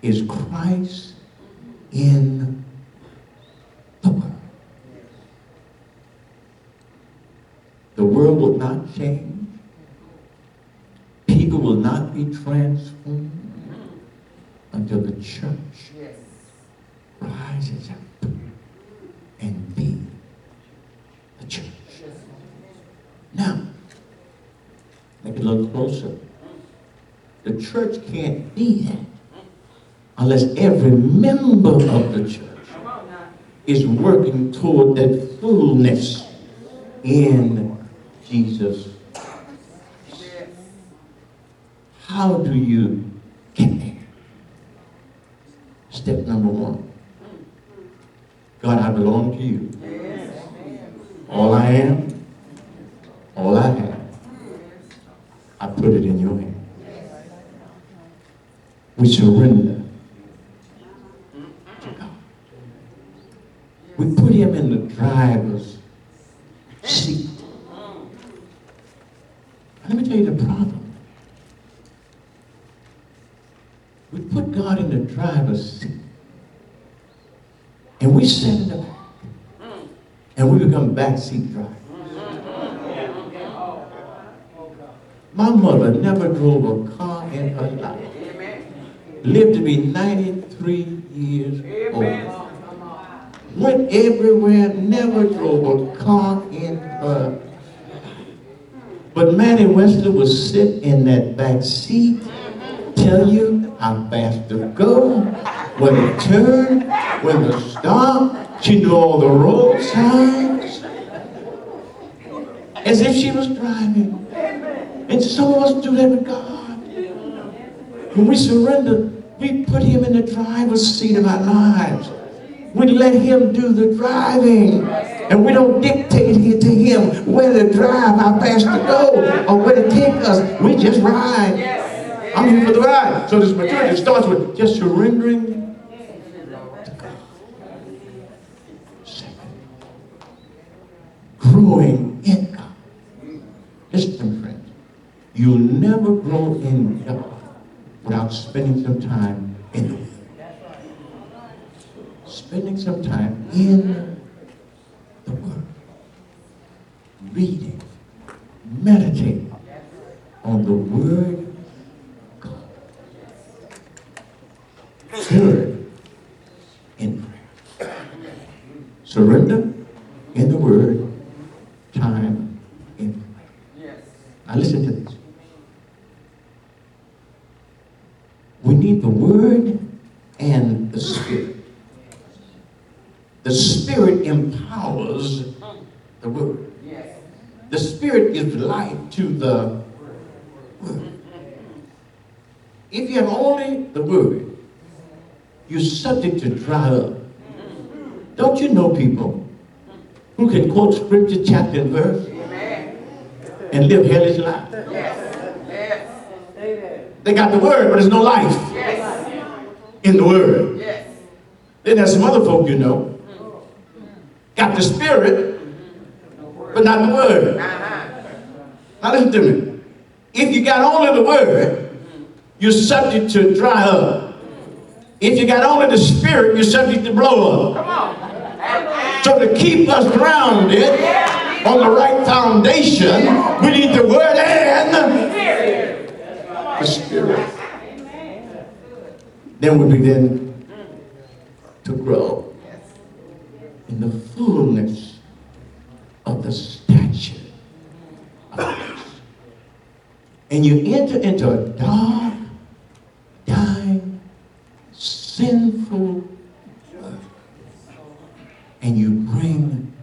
is Christ in the world. The world will not change. People will not be transformed until the church rises up and be the church. Now, make it a little closer. The church can't be that unless every member of the church is working toward that fullness in Jesus. How do you get there? Step number one. God, I belong to you. All I am, all I have, I put it in your hand. We surrender to God. We put him in the driver's seat. Let me tell you the problem. We put God in the driver's seat. And we sit in the back. And we become backseat drivers. My mother never drove a car in her life. Lived to be 93 years old. Went everywhere, never drove a car in her life. But Maddie Wesley would sit in that back seat, tell you how fast to go, when to turn, when to stop. She knew all the road signs, as if she was driving. And some of us do that with God. When we surrender, we put him in the driver's seat of our lives. We let him do the driving. And we don't dictate to him where to drive, how fast to go, or where to take us. We just ride. I'm here for the ride. So this maturity starts with just surrendering to God. Second, growing in God. Listen, friends. You'll never grow in God without spending some time in the Word. Spending some time in the Word. Reading, meditating on the Word of God. Third, in prayer. Surrender in the Word, time in prayer. Now listen to this. We need the Word and the Spirit. The Spirit empowers the Word. The Spirit gives life to the Word. If you have only the Word, you're subject to dry up. Don't you know people who can quote scripture, chapter, and verse and live hellish lives? They got the Word, but there's no life in the Word. Then there's some other folk you know got the Spirit, but not the Word. Now listen to me. If you got only the Word, you're subject to dry up. If you got only the Spirit, you're subject to blow up. So to keep us grounded on the right foundation, we need the Word and the Spirit. Then we begin to grow in the fullness of the stature of Christ. And you enter into a dark, dying, sinful world. And you bring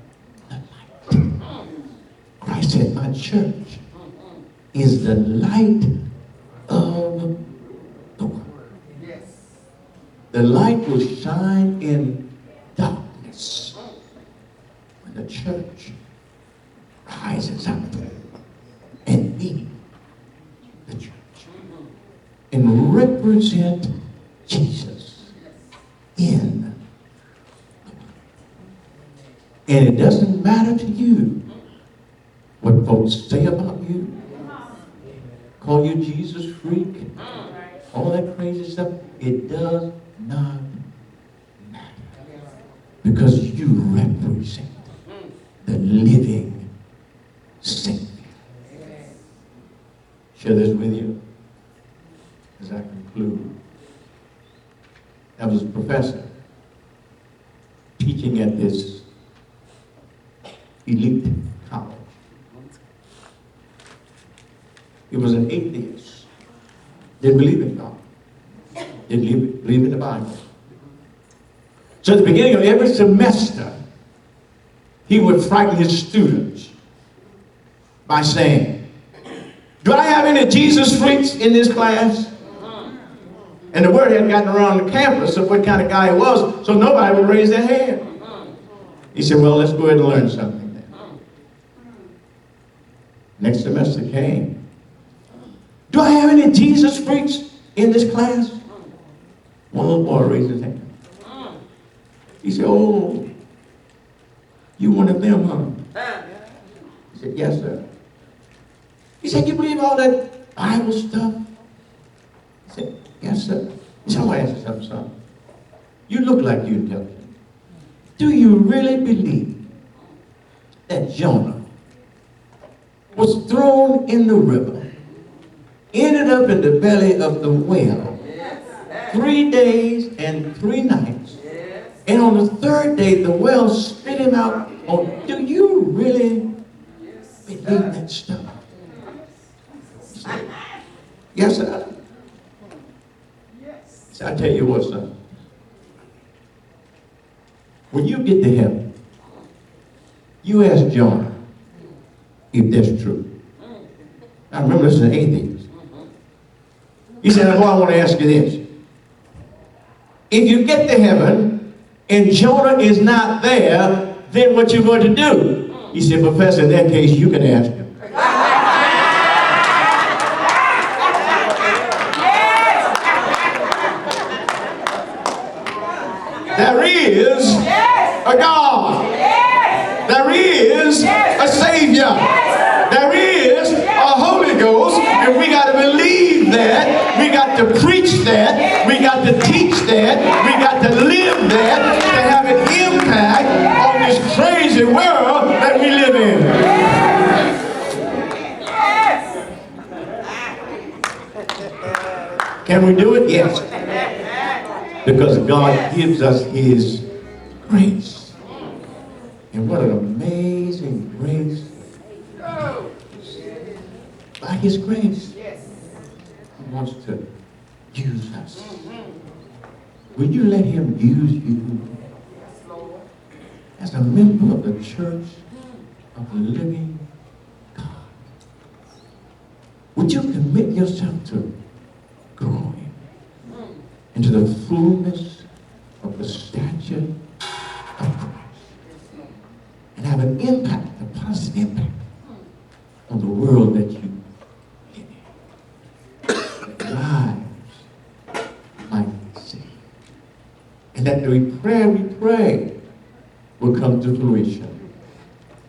the light. Christ said, my church is the light of the world. The light will shine in darkness when the church rises up and be the church and represent Jesus in the world. And it doesn't matter to you what folks say about you, call you Jesus freak, all that crazy stuff. It does not matter. Because you represent the living Savior. Share this with you as I conclude. I was a professor teaching at this elite college. He was an atheist. Didn't believe in God. Didn't believe in the Bible. So at the beginning of every semester, he would frighten his students by saying, do I have any Jesus freaks in this class? And the word hadn't gotten around the campus of what kind of guy he was, so nobody would raise their hand. He said, well, let's go ahead and learn something then. Next semester came. Do I have any Jesus freaks in this class? One little boy raised his hand. He said, oh, you one of them, huh? He said, yes, sir. He said, you believe all that Bible stuff? He said, yes, sir. He said, I want to ask you something, son. You look like you're intelligent. Do you really believe that Jonah was thrown in the river, ended up in the belly of the whale, 3 days and 3 nights, and on the 3rd day the whale spit him out? Do you really believe that stuff? Yes, sir. So I tell you what, son. When you get to heaven, you ask Jonah if that's true. Now remember, this is an atheist. He said, oh, I want to ask you this. If you get to heaven and Jonah is not there, then what you going to do? He said, Professor, in that case, you can ask him. There is a God. There is a Savior. There is a Holy Ghost, and we got to believe that. We got to preach that. We got to teach that. We got to live that to have an impact on this crazy world that we live in. Can we do it? Yes. Because God gives us His grace. And what an amazing grace. By His grace, He wants to use us. Will you let Him use you as a member of the church of the living God? Would you commit yourself to growing into the fullness of the stature of Christ and have an impact, a positive impact on the world that you live in? That lives might be saved. And that the prayer we pray will come to fruition.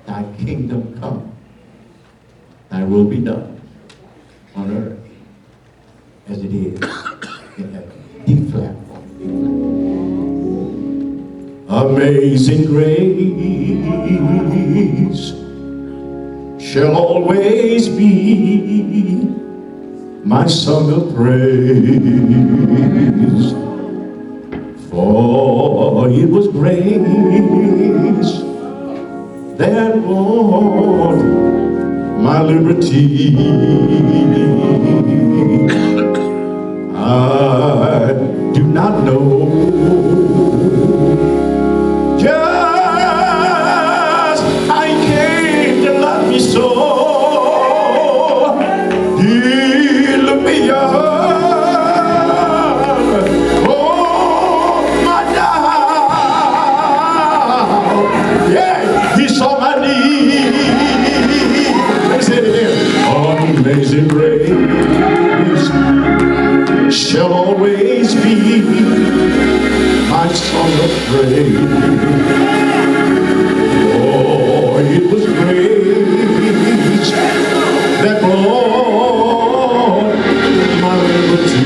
Thy kingdom come, thy will be done on earth as it is in heaven. D flat. Amazing grace shall always be my song of praise, for it was grace that bought my liberty. I do not know just how He came to love me so. He looked me up, oh my down, yeah, He saw my need. Let me say it again. Amazing grace shall always be my song of praise. Oh, it was grace that brought my liberty.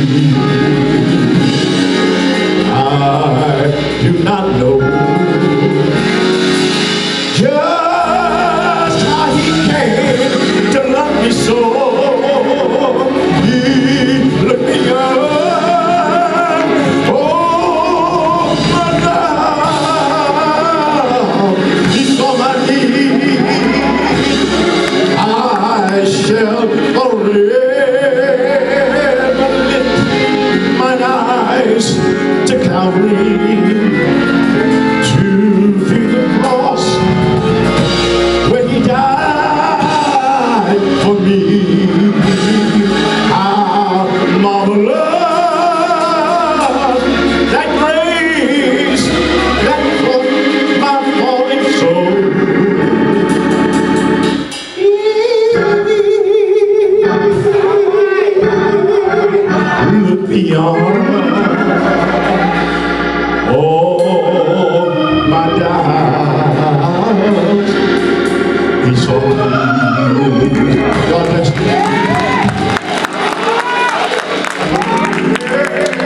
to Calvary, to the cross where he died for me. How marvelous that grace that caught my falling soul. Look beyond all my doubts. He saw me.